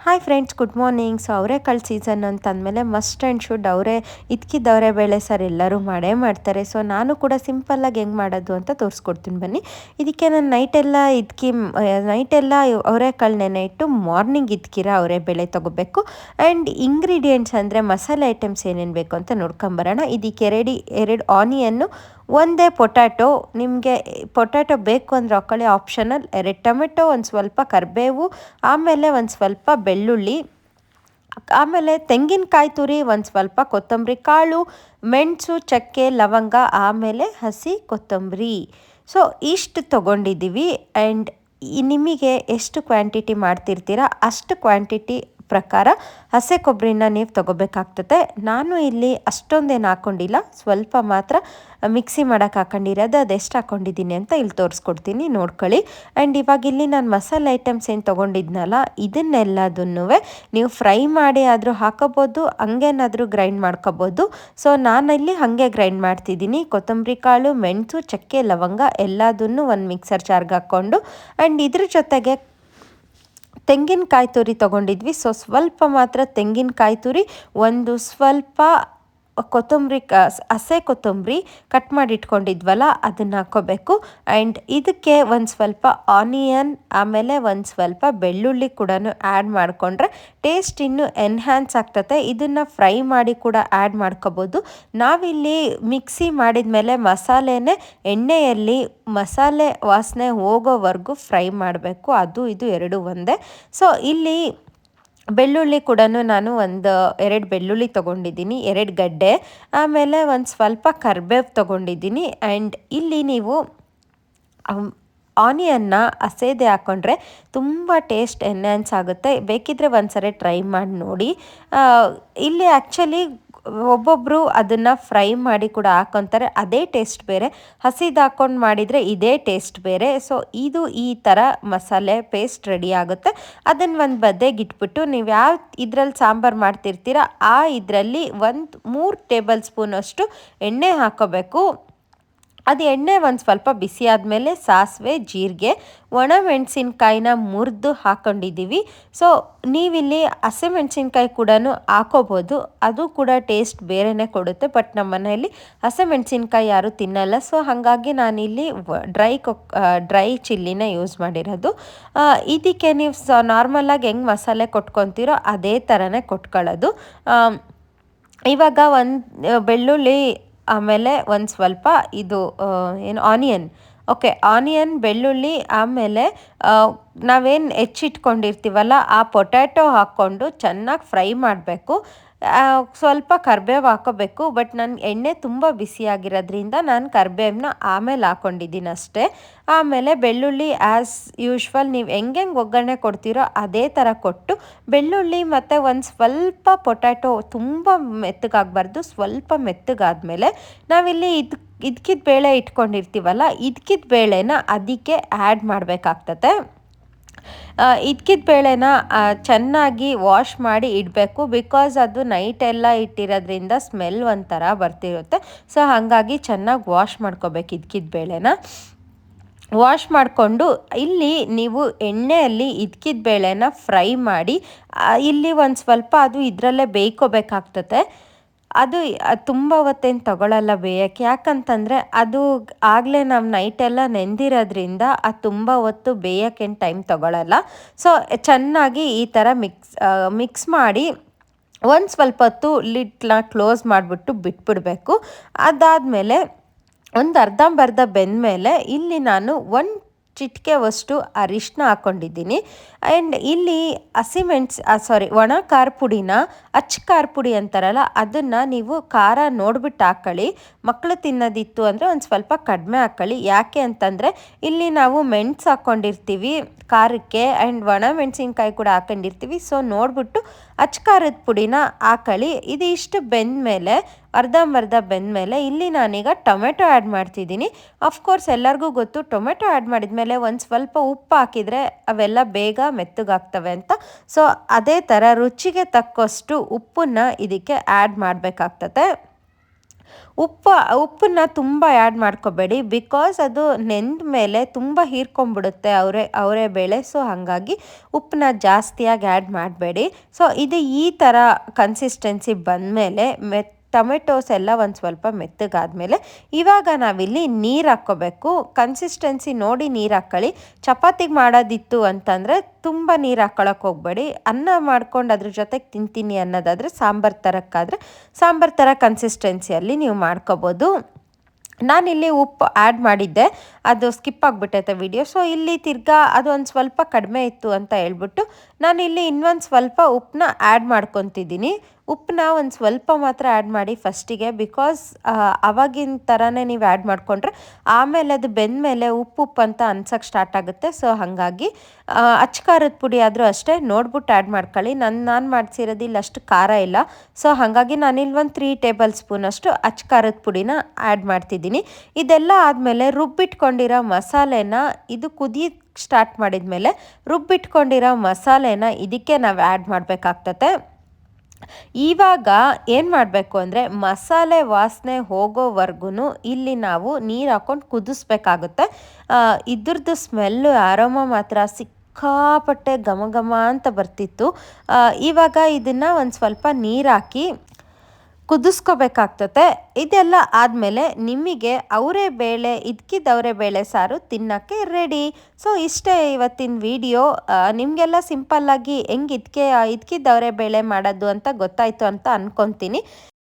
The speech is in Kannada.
Hi friends, good morning. So ಅವರೆಕಾಳು ಸೀಸನ್ ಅಂತ ಅಂದಮೇಲೆ ಮಸ್ಟ್ ಆ್ಯಂಡ್ ಶುಡ್ ಇದ್ಕಿದ್ದು ಅವರೆಬೇಳೆ ಸಾರು ಎಲ್ಲರೂ ಮಾಡೇ ಮಾಡ್ತಾರೆ. ಸೊ ನಾನು ಕೂಡ ಸಿಂಪಲ್ಲಾಗಿ ಹೆಂಗೆ ಮಾಡೋದು ಅಂತ ತೋರಿಸ್ಕೊಡ್ತೀನಿ ಬನ್ನಿ. ಇದಕ್ಕೆ ನಾನು ನೈಟೆಲ್ಲ ಅವರೆಕಾಳು ನೆನೆ ಇಟ್ಟು ಮಾರ್ನಿಂಗ್ ಇದ್ಕಿರ ಅವರೆಬೇಳೆ ತೊಗೋಬೇಕು. ಆ್ಯಂಡ್ ಇಂಗ್ರೀಡಿಯೆಂಟ್ಸ್ ಅಂದರೆ ಮಸಾಲೆ ಐಟಮ್ಸ್ ಏನೇನು ಬೇಕು ಅಂತ ನೋಡ್ಕೊಂಬರೋಣ. ಇದಕ್ಕೆ ಎರಡು ಆನಿಯನ್ನು, ಒಂದೇ ಪೊಟ್ಯಾಟೊ, ನಿಮಗೆ ಪೊಟ್ಯಾಟೊ ಬೇಕು ಅಂದರೆ ಹಾಕೊಳ್ಳಿ, ಆಪ್ಷನಲ್. 2 ಟೊಮೆಟೊ, ಒಂದು ಸ್ವಲ್ಪ ಕರಿಬೇವು, ಆಮೇಲೆ ಒಂದು ಸ್ವಲ್ಪ ಬೆಳ್ಳುಳ್ಳಿ, ಆಮೇಲೆ ತೆಂಗಿನಕಾಯಿ ತುರಿ, ಒಂದು ಸ್ವಲ್ಪ ಕೊತ್ತಂಬರಿ ಕಾಳು, ಮೆಣಸು, ಚಕ್ಕೆ, ಲವಂಗ, ಆಮೇಲೆ ಹಸಿ ಕೊತ್ತಂಬರಿ. ಸೊ ಇಷ್ಟು ತೊಗೊಂಡಿದ್ದೀವಿ. ಆ್ಯಂಡ್ ನಿಮಗೆ ಎಷ್ಟು ಕ್ವಾಂಟಿಟಿ ಮಾಡ್ತಿರ್ತೀರ ಅಷ್ಟು ಕ್ವಾಂಟಿಟಿ ಪ್ರಕಾರ ಹಸಿ ಕೊಬ್ಬರಿನ ನೀವು ತೊಗೋಬೇಕಾಗ್ತದೆ. ನಾನು ಇಲ್ಲಿ ಅಷ್ಟೊಂದೇನು ಹಾಕ್ಕೊಂಡಿಲ್ಲ, ಸ್ವಲ್ಪ ಮಾತ್ರ ಮಿಕ್ಸಿ ಮಾಡೋಕೆ ಹಾಕೊಂಡಿರೋದು. ಅದೆಷ್ಟು ಹಾಕ್ಕೊಂಡಿದ್ದೀನಿ ಅಂತ ಇಲ್ಲಿ ತೋರಿಸ್ಕೊಡ್ತೀನಿ, ನೋಡ್ಕೊಳ್ಳಿ. ಆ್ಯಂಡ್ ಇವಾಗ ಇಲ್ಲಿ ನಾನು ಮಸಾಲೆ ಐಟಮ್ಸ್ ಏನು ತೊಗೊಂಡಿದ್ನಲ್ಲ, ಇದನ್ನೆಲ್ಲದನ್ನೂ ನೀವು ಫ್ರೈ ಮಾಡಿ ಆದರೂ ಹಾಕೋಬೋದು, ಹಂಗೇನಾದರೂ ಗ್ರೈಂಡ್ ಮಾಡ್ಕೋಬೋದು. ಸೊ ನಾನಿಲ್ಲಿ ಹಾಗೆ ಗ್ರೈಂಡ್ ಮಾಡ್ತಿದ್ದೀನಿ. ಕೊತ್ತಂಬರಿ ಕಾಳು, ಮೆಣಸು, ಚಕ್ಕೆ, ಲವಂಗ ಎಲ್ಲದನ್ನು ಒಂದು ಮಿಕ್ಸರ್ ಜಾರ್ಗೆ ಹಾಕ್ಕೊಂಡು, ಆ್ಯಂಡ್ ಇದ್ರ ಜೊತೆಗೆ ತೆಂಗಿನಕಾಯಿ ತುರಿ ತೊಗೊಂಡಿದ್ವಿ. ಸೊ ಸ್ವಲ್ಪ ಮಾತ್ರ ತೆಂಗಿನಕಾಯಿ ತುರಿ, ಒಂದು ಸ್ವಲ್ಪ ಹಸೆ ಕೊತ್ತಂಬರಿ ಕಟ್ ಮಾಡಿ ಇಟ್ಕೊಂಡಿದ್ವಲ್ಲ ಅದನ್ನು ಹಾಕ್ಕೋಬೇಕು. ಆ್ಯಂಡ್ ಇದಕ್ಕೆ ಒಂದು ಸ್ವಲ್ಪ ಆನಿಯನ್, ಆಮೇಲೆ ಒಂದು ಸ್ವಲ್ಪ ಬೆಳ್ಳುಳ್ಳಿ ಕೂಡ ಆ್ಯಡ್ ಮಾಡಿಕೊಂಡ್ರೆ ಟೇಸ್ಟ್ ಇನ್ನೂ ಎನ್ಹ್ಯಾನ್ಸ್ ಆಗ್ತದೆ. ಇದನ್ನು ಫ್ರೈ ಮಾಡಿ ಕೂಡ ಆ್ಯಡ್ ಮಾಡ್ಕೋಬೋದು. ನಾವಿಲ್ಲಿ ಮಿಕ್ಸಿ ಮಾಡಿದ ಮೇಲೆ ಮಸಾಲೆನೇ ಎಣ್ಣೆಯಲ್ಲಿ ಮಸಾಲೆ ವಾಸನೆ ಹೋಗೋವರೆಗೂ ಫ್ರೈ ಮಾಡಬೇಕು. ಅದು ಇದು ಎರಡೂ ಒಂದೇ. ಸೊ ಇಲ್ಲಿ ಬೆಳ್ಳುಳ್ಳಿ ಕೂಡ ನಾನು 2 ಬೆಳ್ಳುಳ್ಳಿ ತೊಗೊಂಡಿದ್ದೀನಿ, 2 ಗಡ್ಡೆ, ಆಮೇಲೆ ಒಂದು ಸ್ವಲ್ಪ ಕರಿಬೇವು ತೊಗೊಂಡಿದ್ದೀನಿ. ಆ್ಯಂಡ್ ಇಲ್ಲಿ ನೀವು ಆನಿಯನ್ನ ಹಸೇದೆ ಹಾಕ್ಕೊಂಡ್ರೆ ತುಂಬ ಟೇಸ್ಟ್ ಎನ್ಹ್ಯಾನ್ಸ್ ಆಗುತ್ತೆ. ಬೇಕಿದ್ದರೆ ಒಂದ್ಸರಿ ಟ್ರೈ ಮಾಡಿ ನೋಡಿ. ಇಲ್ಲಿ ಆ್ಯಕ್ಚುಲಿ ಒಬ್ಬೊಬ್ಬರು ಅದನ್ನು ಫ್ರೈ ಮಾಡಿ ಕೂಡ ಹಾಕ್ಕೊತಾರೆ, ಅದೇ ಟೇಸ್ಟ್ ಬೇರೆ. ಹಸಿದು ಹಾಕ್ಕೊಂಡು ಮಾಡಿದರೆ ಇದೇ ಟೇಸ್ಟ್ ಬೇರೆ. ಸೊ ಇದು ಈ ಥರ ಮಸಾಲೆ ಪೇಸ್ಟ್ ರೆಡಿ ಆಗುತ್ತೆ. ಅದನ್ನು ಒಂದು ಬದಿಗೆ ಇಟ್ಬಿಟ್ಟು ನೀವು ಯಾವ ಇದರಲ್ಲಿ ಸಾಂಬಾರು ಮಾಡ್ತಿರ್ತೀರ ಆ ಇದರಲ್ಲಿ 3 ಟೇಬಲ್ ಸ್ಪೂನಷ್ಟು ಎಣ್ಣೆ ಹಾಕ್ಕೋಬೇಕು. ಅದು ಎಣ್ಣೆ ಒಂದು ಸ್ವಲ್ಪ ಬಿಸಿ ಆದಮೇಲೆ ಸಾಸಿವೆ, ಜೀರಿಗೆ, ಒಣಮೆಣಸಿನ್ಕಾಯಿನ ಮುರಿದು ಹಾಕ್ಕೊಂಡಿದ್ದೀವಿ. ಸೊ ನೀವಿಲ್ಲಿ ಹಸಿಮೆಣ್ಸಿನ್ಕಾಯಿ ಕೂಡ ಹಾಕೋಬೋದು, ಅದು ಕೂಡ ಟೇಸ್ಟ್ ಬೇರೆಯೇ ಕೊಡುತ್ತೆ. ಬಟ್ ನಮ್ಮ ಮನೆಯಲ್ಲಿ ಹಸಿಮೆಣ್ಸಿನ್ಕಾಯಿ ಯಾರೂ ತಿನ್ನಲ್ಲ. ಸೊ ಹಾಗಾಗಿ ನಾನಿಲ್ಲಿ ಡ್ರೈ ಚಿಲ್ಲಿನ ಯೂಸ್ ಮಾಡಿರೋದು. ಇದಕ್ಕೆ ನೀವು ನಾರ್ಮಲಾಗಿ ಹೆಂಗೆ ಮಸಾಲೆ ಕೊಟ್ಕೊತೀರೋ ಅದೇ ಥರನೇ ಕೊಟ್ಕೊಳ್ಳೋದು. ಇವಾಗ ಒಂದು ಬೆಳ್ಳುಳ್ಳಿ, ಆಮೇಲೆ ಒಂದು ಸ್ವಲ್ಪ ಆನಿಯನ್, ಆನಿಯನ್, ಬೆಳ್ಳುಳ್ಳಿ, ಆಮೇಲೆ ನಾವೇನು ಹೆಚ್ಚಿಟ್ಕೊಂಡಿರ್ತೀವಲ್ಲ ಆ ಪೊಟ್ಯಾಟೊ ಹಾಕ್ಕೊಂಡು ಚೆನ್ನಾಗಿ ಫ್ರೈ ಮಾಡಬೇಕು. ಸ್ವಲ್ಪ ಕರಿಬೇವು ಹಾಕೋಬೇಕು. ಬಟ್ ನನ್ನ ಎಣ್ಣೆ ತುಂಬ ಬಿಸಿಯಾಗಿರೋದ್ರಿಂದ ನಾನು ಕರಿಬೇವನ್ನ ಆಮೇಲೆ ಹಾಕ್ಕೊಂಡಿದ್ದೀನಿ ಅಷ್ಟೇ. ಆಮೇಲೆ ಬೆಳ್ಳುಳ್ಳಿ ಆ್ಯಸ್ ಯೂಶ್ವಲ್ ನೀವು ಹೆಂಗೆ ಒಗ್ಗರಣೆ ಕೊಡ್ತೀರೋ ಅದೇ ಥರ ಕೊಟ್ಟು, ಬೆಳ್ಳುಳ್ಳಿ ಮತ್ತು ಒಂದು ಸ್ವಲ್ಪ ಪೊಟ್ಯಾಟೊ ತುಂಬ ಮೆತ್ತಗಾಗಬಾರ್ದು, ಸ್ವಲ್ಪ ಮೆತ್ತಗಾದ್ಮೇಲೆ ನಾವಿಲ್ಲಿ ಇದಕ್ಕಿದ ಬೇಳೆ ಇಟ್ಕೊಂಡಿರ್ತೀವಲ್ಲ, ಇದಕ್ಕಿದ ಬೇಳೆನ ಅದಕ್ಕೆ ಆ್ಯಡ್ ಮಾಡಬೇಕಾಗ್ತದೆ. ಇದಕ್ಕಿದ ಬೇಳೆನ ಚೆನ್ನಾಗಿ ವಾಶ್ ಮಾಡಿ ಇಡಬೇಕು. ಬಿಕಾಸ್ ಅದು ನೈಟೆಲ್ಲ ಇಟ್ಟಿರೋದ್ರಿಂದ ಸ್ಮೆಲ್ ಒಂಥರ ಬರ್ತಿರುತ್ತೆ. ಸೊ ಹಾಗಾಗಿ ಚೆನ್ನಾಗಿ ವಾಶ್ ಮಾಡ್ಕೋಬೇಕು ಇದಕ್ಕಿದ ಬೇಳೆನ. ವಾಶ್ ಮಾಡಿಕೊಂಡು ಇಲ್ಲಿ ನೀವು ಎಣ್ಣೆಯಲ್ಲಿ ಇದಕ್ಕಿದ ಬೇಳೆನ ಫ್ರೈ ಮಾಡಿ, ಇಲ್ಲಿ ಒಂದು ಸ್ವಲ್ಪ ಅದು ಇದರಲ್ಲೇ ಬೇಯ್ಕೋಬೇಕಾಗ್ತದೆ. ಅದು ತುಂಬ ಹೊತ್ತೇನು ತಗೊಳ್ಳಲ್ಲ ಬೇಯೋಕ್ಕೆ. ಯಾಕಂತಂದರೆ ಅದು ಆಗಲೇ ನಾವು ನೈಟೆಲ್ಲ ನೆಂದಿರೋದ್ರಿಂದ ಅದು ತುಂಬ ಹೊತ್ತು ಬೇಯೋಕ್ಕೇನು ಟೈಮ್ ತಗೊಳ್ಳಲ್ಲ. ಸೊ ಚೆನ್ನಾಗಿ ಈ ಥರ ಮಿಕ್ಸ್ ಮಾಡಿ ಒಂದು ಸ್ವಲ್ಪ ಹೊತ್ತು ಲಿಡ್ನ ಕ್ಲೋಸ್ ಮಾಡಿಬಿಟ್ಟು ಬಿಟ್ಬಿಡಬೇಕು. ಅದಾದಮೇಲೆ ಒಂದು ಅರ್ಧಂಬರ್ಧ ಬೆಂದಮೇಲೆ ಇಲ್ಲಿ ನಾನು 1 ಚಿಟಿಕೆವಷ್ಟು ಅರಿಶಿನ ಹಾಕ್ಕೊಂಡಿದ್ದೀನಿ. ಆ್ಯಂಡ್ ಇಲ್ಲಿ ಒಣ ಖಾರ ಪುಡಿನ, ಅಚ್ಚ ಖಾರ ಪುಡಿ ಅಂತಾರಲ್ಲ, ಅದನ್ನು ನೀವು ಖಾರ ನೋಡ್ಬಿಟ್ಟು ಹಾಕ್ಕೊಳ್ಳಿ. ಮಕ್ಕಳು ತಿನ್ನೋದಿತ್ತು ಅಂದರೆ ಒಂದು ಸ್ವಲ್ಪ ಕಡಿಮೆ ಹಾಕ್ಕೊಳ್ಳಿ. ಯಾಕೆ ಅಂತಂದರೆ ಇಲ್ಲಿ ನಾವು ಮೆಣಸು ಹಾಕ್ಕೊಂಡಿರ್ತೀವಿ ಖಾರಕ್ಕೆ, ಆ್ಯಂಡ್ ಒಣ ಮೆಣಸಿನ್ಕಾಯಿ ಕೂಡ ಹಾಕ್ಕೊಂಡಿರ್ತೀವಿ. ಸೊ ನೋಡಿಬಿಟ್ಟು ಅಚ್ಚ ಖಾರದ ಪುಡಿನ ಹಾಕ್ಕೊಳ್ಳಿ. ಇದು ಇಷ್ಟು ಬೆಂದಮೇಲೆ, ಅರ್ಧಂಬರ್ಧ ಬೆಂದಮೇಲೆ ಇಲ್ಲಿ ನಾನೀಗ ಟೊಮೆಟೊ ಆ್ಯಡ್ ಮಾಡ್ತಿದ್ದೀನಿ. ಅಫ್ಕೋರ್ಸ್ ಎಲ್ಲರಿಗೂ ಗೊತ್ತು, ಟೊಮೆಟೊ ಆ್ಯಡ್ ಮಾಡಿದ್ಮೇಲೆ ಒಂದು ಸ್ವಲ್ಪ ಉಪ್ಪು ಹಾಕಿದರೆ ಅವೆಲ್ಲ ಬೇಗ ಮೆತ್ತಗಾಗ್ತವೆ ಅಂತ. ಸೊ ಅದೇ ಥರ ರುಚಿಗೆ ತಕ್ಕಷ್ಟು ಉಪ್ಪನ್ನು ಇದಕ್ಕೆ ಆ್ಯಡ್ ಮಾಡಬೇಕಾಗ್ತದೆ. ಉಪ್ಪನ್ನ ತುಂಬ ಆ್ಯಡ್ ಮಾಡ್ಕೋಬೇಡಿ, ಬಿಕಾಸ್ ಅದು ನೆಂದ ಮೇಲೆ ತುಂಬ ಹೀರ್ಕೊಂಬಿಡುತ್ತೆ ಅವರೇ ಬೇಳೆ. ಸೊ ಹಾಗಾಗಿ ಉಪ್ಪನ್ನ ಜಾಸ್ತಿಯಾಗಿ ಆ್ಯಡ್ ಮಾಡಬೇಡಿ. ಸೊ ಇದು ಈ ಥರ ಕನ್ಸಿಸ್ಟೆನ್ಸಿ ಬಂದಮೇಲೆ ಟೊಮೆಟೊಸ್ ಎಲ್ಲ ಒಂದು ಸ್ವಲ್ಪ ಮೆತ್ತಗಾದ್ಮೇಲೆ ಇವಾಗ ನಾವಿಲ್ಲಿ ನೀರು ಹಾಕ್ಕೋಬೇಕು. ಕನ್ಸಿಸ್ಟೆನ್ಸಿ ನೋಡಿ ನೀರು ಹಾಕ್ಕೊಳ್ಳಿ. ಚಪಾತಿಗೆ ಮಾಡೋದಿತ್ತು ಅಂತಂದರೆ ತುಂಬ ನೀರು ಹಾಕ್ಕೊಳಕ್ಕೆ ಹೋಗಬೇಡಿ. ಅನ್ನ ಮಾಡ್ಕೊಂಡು ಅದ್ರ ಜೊತೆಗೆ ತಿಂತೀನಿ ಅನ್ನೋದಾದರೆ ಸಾಂಬಾರು ಥರ ಕನ್ಸಿಸ್ಟೆನ್ಸಿಯಲ್ಲಿ ನೀವು ಮಾಡ್ಕೋಬೋದು. ನಾನಿಲ್ಲಿ ಉಪ್ಪು ಆ್ಯಡ್ ಮಾಡಿದ್ದೆ, ಅದು ಸ್ಕಿಪ್ ಆಗಿಬಿಟ್ಟೈತೆ ವಿಡಿಯೋ. ಸೊ ಇಲ್ಲಿ ತಿರ್ಗಾ ಅದು ಒಂದು ಸ್ವಲ್ಪ ಕಡಿಮೆ ಇತ್ತು ಅಂತ ಹೇಳ್ಬಿಟ್ಟು ನಾನಿಲ್ಲಿ ಇನ್ನೊಂದು ಸ್ವಲ್ಪ ಉಪ್ಪನ್ನ ಆ್ಯಡ್ ಮಾಡ್ಕೊತಿದ್ದೀನಿ. ಉಪ್ಪನ್ನ ಒಂದು ಸ್ವಲ್ಪ ಮಾತ್ರ ಆ್ಯಡ್ ಮಾಡಿ ಫಸ್ಟಿಗೆ, ಬಿಕಾಸ್ ಆವಾಗಿನ ಥರನೇ ನೀವು ಆ್ಯಡ್ ಮಾಡಿಕೊಂಡ್ರೆ ಆಮೇಲೆ ಅದು ಬೆಂದಮೇಲೆ ಉಪ್ಪು ಅಂತ ಅನ್ಸೋಕ್ಕೆ ಸ್ಟಾರ್ಟ್ ಆಗುತ್ತೆ. ಸೊ ಹಾಗಾಗಿ ಅಚ್ಚ ಖಾರದ ಪುಡಿ ಆದರೂ ಅಷ್ಟೇ ನೋಡ್ಬಿಟ್ಟು ಆ್ಯಡ್ ಮಾಡ್ಕೊಳ್ಳಿ. ನಾನು ಮಾಡಿಸಿರೋದು ಇಲ್ಲಿ ಅಷ್ಟು ಖಾರ ಇಲ್ಲ. ಸೊ ಹಾಗಾಗಿ ನಾನಿಲ್ಲಿ ಒಂದು 3 ಟೇಬಲ್ ಸ್ಪೂನಷ್ಟು ಅಚ್ಚ ಖಾರದ ಪುಡಿನ ಆ್ಯಡ್ ಮಾಡ್ತಿದ್ದೀನಿ. ಇದೆಲ್ಲ ಆದಮೇಲೆ ರುಬ್ಬಿಟ್ಕೊಂಡಿರೋ ಮಸಾಲೆನ ಇದು ಸ್ಟಾರ್ಟ್ ಮಾಡಿದ ಮೇಲೆ ರುಬ್ಬಿಟ್ಕೊಂಡಿರೋ ಮಸಾಲೆನ ಇದಕ್ಕೆ ನಾವು ಆ್ಯಡ್ ಮಾಡಬೇಕಾಗ್ತದೆ. ಇವಾಗ ಏನು ಮಾಡಬೇಕು ಅಂದರೆ ಮಸಾಲೆ ವಾಸನೆ ಹೋಗೋವರೆಗೂ ಇಲ್ಲಿ ನಾವು ನೀರು ಹಾಕ್ಕೊಂಡು ಕುದಿಸ್ಬೇಕಾಗುತ್ತೆ. ಇದ್ರದ್ದು ಸ್ಮೆಲ್ಲು ಆರೋಮ ಮಾತ್ರ ಸಿಕ್ಕಾಪಟ್ಟೆ ಘಮ ಘಮ ಅಂತ ಬರ್ತಿತ್ತು. ಇವಾಗ ಇದನ್ನು ಒಂದು ಸ್ವಲ್ಪ ನೀರು ಹಾಕಿ ಕುದಿಸ್ಕೋಬೇಕಾಗ್ತದೆ. ಇದೆಲ್ಲ ಆದಮೇಲೆ ನಿಮಗೆ ಅವರೆಬೇಳೆ ಸಾರು ತಿನ್ನೋಕ್ಕೆ ರೆಡಿ. ಸೊ ಇಷ್ಟೇ ಇವತ್ತಿನ ವಿಡಿಯೋ. ನಿಮಗೆಲ್ಲ ಸಿಂಪಲ್ಲಾಗಿ ಹೆಂಗೆ ಅವರೆಬೇಳೆ ಮಾಡೋದು ಅಂತ ಗೊತ್ತಾಯಿತು ಅಂತ ಅಂದ್ಕೊತೀನಿ.